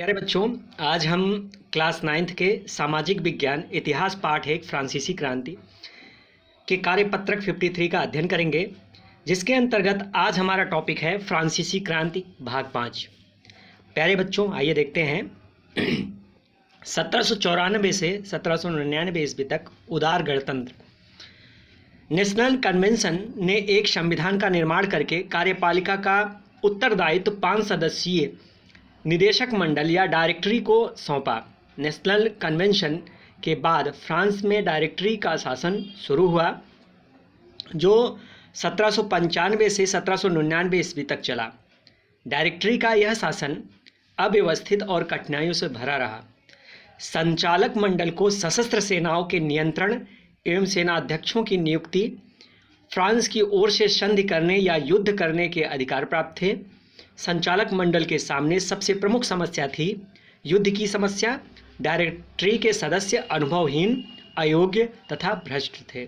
प्यारे बच्चों, आज हम क्लास 9th के सामाजिक विज्ञान इतिहास पाठ एक फ्रांसीसी क्रांति के कार्यपत्रक 53 का अध्ययन करेंगे, जिसके अंतर्गत आज हमारा टॉपिक है फ्रांसीसी क्रांति भाग 5। प्यारे बच्चों, आइए देखते हैं। 1794 से 1799 ईस्वी तक उदार गणतंत्र नेशनल कन्वेंशन ने एक संविधान का निर्माण करके कार्यपालिका का उत्तरदायित्व 5 सदस्यीय निदेशक मंडल या डायरेक्टरी को सौंपा। नेशनल कन्वेंशन के बाद फ्रांस में डायरेक्टरी का शासन शुरू हुआ, जो 1795 से 1799 ईस्वी तक चला। डायरेक्टरी का यह शासन अव्यवस्थित और कठिनाइयों से भरा रहा। संचालक मंडल को सशस्त्र सेनाओं के नियंत्रण एवं सेनाध्यक्षों की नियुक्ति, फ्रांस की ओर से संधि करने या युद्ध करने के अधिकार प्राप्त थे। संचालक मंडल के सामने सबसे प्रमुख समस्या थी युद्ध की समस्या। डायरेक्टरी के सदस्य अनुभवहीन, अयोग्य तथा भ्रष्ट थे।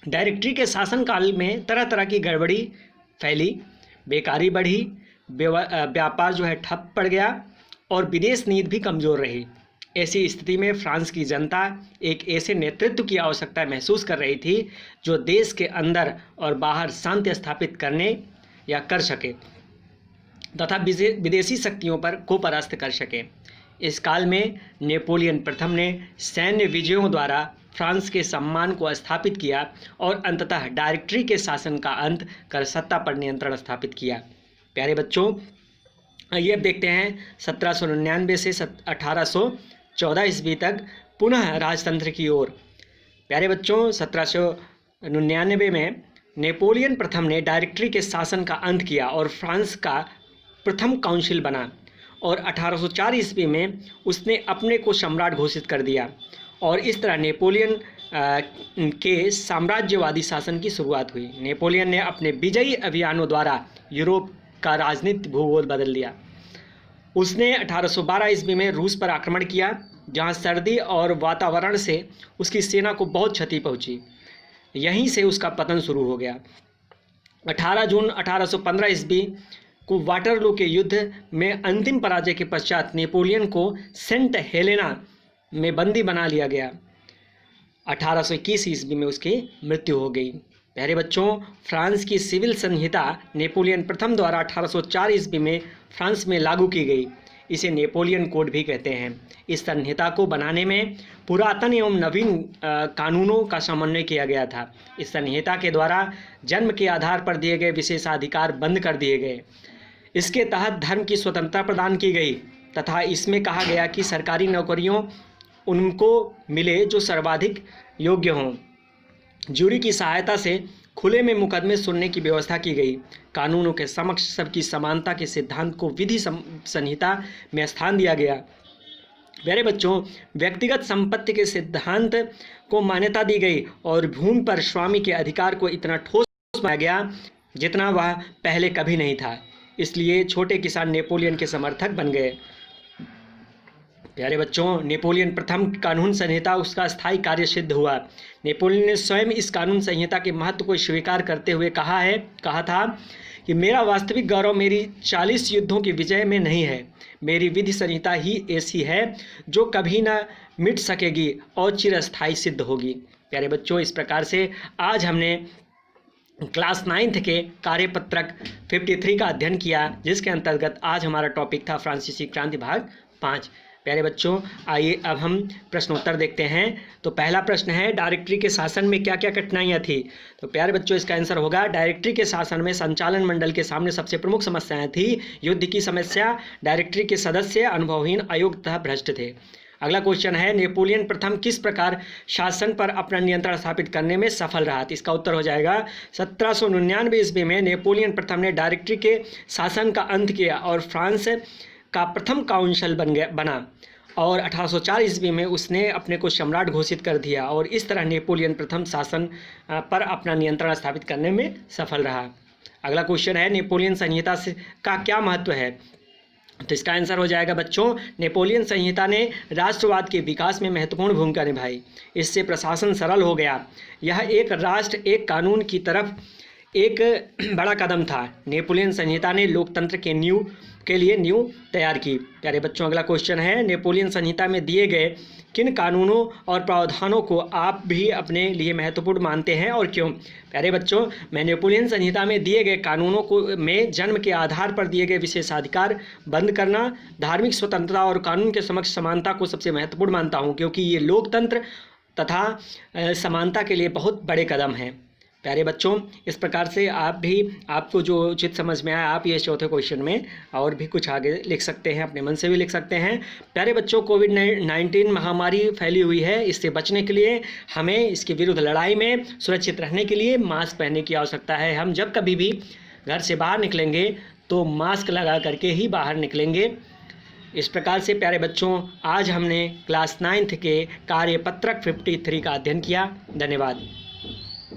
डायरेक्टरी के शासनकाल में तरह तरह की गड़बड़ी फैली, बेकारी बढ़ी, व्यापार ठप पड़ गया और विदेश नीति भी कमज़ोर रही। ऐसी स्थिति में फ्रांस की जनता एक ऐसे नेतृत्व की आवश्यकता महसूस कर रही थी जो देश के अंदर और बाहर शांति स्थापित करने या कर सके तथा विदेशी शक्तियों पर को परास्त कर सके। इस काल में नेपोलियन प्रथम ने सैन्य विजयों द्वारा फ्रांस के सम्मान को स्थापित किया और अंततः डायरेक्टरी के शासन का अंत कर सत्ता पर नियंत्रण स्थापित किया। प्यारे बच्चों, आइए अब देखते हैं 1799 से 1814 ईस्वी तक पुनः राजतंत्र की ओर। प्यारे बच्चों, 1799 में नेपोलियन प्रथम ने डायरेक्टरी के शासन का अंत किया और फ्रांस का प्रथम काउंसिल बना और 1804 ईस्वी में उसने अपने को सम्राट घोषित कर दिया और इस तरह नेपोलियन के साम्राज्यवादी शासन की शुरुआत हुई। नेपोलियन ने अपने विजयी अभियानों द्वारा यूरोप का राजनीतिक भूगोल बदल दिया। उसने 1812 ईस्वी में रूस पर आक्रमण किया, जहां सर्दी और वातावरण से उसकी सेना को बहुत क्षति पहुंची। यहीं से उसका पतन शुरू हो गया। 18 जून 1815 ईस्वी को वाटरलू के युद्ध में अंतिम पराजय के पश्चात नेपोलियन को सेंट हेलेना में बंदी बना लिया गया। 1821 ईस्वी में उसकी मृत्यु हो गई। प्यारे बच्चों, फ्रांस की सिविल संहिता नेपोलियन प्रथम द्वारा 1804 ईस्वी में फ्रांस में लागू की गई। इसे नेपोलियन कोड भी कहते हैं। इस संहिता को बनाने में पुरातन एवं नवीन कानूनों का समन्वय किया गया था। इस संहिता के द्वारा जन्म के आधार पर दिए गए विशेषाधिकार बंद कर दिए गए। इसके तहत धर्म की स्वतंत्रता प्रदान की गई तथा इसमें कहा गया कि सरकारी नौकरियों उनको मिले जो सर्वाधिक योग्य हों। जूरी की सहायता से खुले में मुकदमे सुनने की व्यवस्था की गई। कानूनों के समक्ष सबकी समानता के सिद्धांत को विधि संहिता में स्थान दिया गया। प्यारे बच्चों, व्यक्तिगत संपत्ति के सिद्धांत को मान्यता दी गई और भूमि पर स्वामी के अधिकार को इतना ठोस बनाया गया जितना वह पहले कभी नहीं था। इसलिए छोटे किसान नेपोलियन के समर्थक बन गए। प्यारे बच्चों, नेपोलियन प्रथम कानून संहिता उसका स्थायी कार्य सिद्ध हुआ। नेपोलियन ने स्वयं इस कानून संहिता के महत्व को स्वीकार करते हुए कहा था कि मेरा वास्तविक गौरव मेरी 40 युद्धों की विजय में नहीं है। मेरी विधि संहिता ही ऐसी है जो कभी न मिट सकेगी और चिरस्थायी सिद्ध होगी। प्यारे बच्चों, इस प्रकार से आज हमने क्लास 9th के कार्यपत्रक 53 का अध्ययन किया, जिसके अंतर्गत आज हमारा टॉपिक था फ्रांसीसी क्रांति भाग 5। प्यारे बच्चों, आइए अब हम प्रश्नोत्तर देखते हैं। तो पहला प्रश्न है, डायरेक्टरी के शासन में क्या क्या कठिनाइयाँ थी? तो प्यारे बच्चों, इसका आंसर होगा डायरेक्टरी के शासन में संचालन मंडल के सामने सबसे प्रमुख समस्याएं थी युद्ध की समस्या, डायरेक्टरी के सदस्य अनुभवहीन, अयोग्य तथा भ्रष्ट थे। अगला क्वेश्चन है, नेपोलियन प्रथम किस प्रकार शासन पर अपना नियंत्रण स्थापित करने में सफल रहा? तो इसका उत्तर हो जाएगा 1799 ईस्वी में नेपोलियन प्रथम ने डायरेक्टरी के शासन का अंत किया और फ्रांस का प्रथम काउंसिल बना और 1804 ईस्वी में उसने अपने को सम्राट घोषित कर दिया और इस तरह नेपोलियन प्रथम शासन पर अपना नियंत्रण स्थापित करने में सफल रहा। अगला क्वेश्चन है, नेपोलियन संहिता का क्या महत्व है? तो इसका आंसर हो जाएगा बच्चों, नेपोलियन संहिता ने राष्ट्रवाद के विकास में महत्वपूर्ण भूमिका निभाई। इससे प्रशासन सरल हो गया। यह एक राष्ट्र एक कानून की तरफ एक बड़ा कदम था। नेपोलियन संहिता ने लोकतंत्र के नींव के लिए नींव तैयार की। प्यारे बच्चों, अगला क्वेश्चन है, नेपोलियन संहिता में दिए गए किन कानूनों और प्रावधानों को आप भी अपने लिए महत्वपूर्ण मानते हैं और क्यों? प्यारे बच्चों, मैं नेपोलियन संहिता में दिए गए कानूनों को में जन्म के आधार पर दिए गए विशेषाधिकार बंद करना, धार्मिक स्वतंत्रता और कानून के समक्ष समानता को सबसे महत्वपूर्ण मानता हूं, क्योंकि ये लोकतंत्र तथा समानता के लिए बहुत बड़े कदम हैं। प्यारे बच्चों, इस प्रकार से आप भी, आपको जो उचित समझ में आया, आप ये चौथे क्वेश्चन में और भी कुछ आगे लिख सकते हैं, अपने मन से भी लिख सकते हैं। प्यारे बच्चों, कोविड-19 महामारी फैली हुई है। इससे बचने के लिए हमें इसके विरुद्ध लड़ाई में सुरक्षित रहने के लिए मास्क पहनने की आवश्यकता है। हम जब कभी भी घर से बाहर निकलेंगे तो मास्क लगा करके ही बाहर निकलेंगे। इस प्रकार से प्यारे बच्चों, आज हमने क्लास 9th के कार्यपत्रक 53 का अध्ययन किया। धन्यवाद।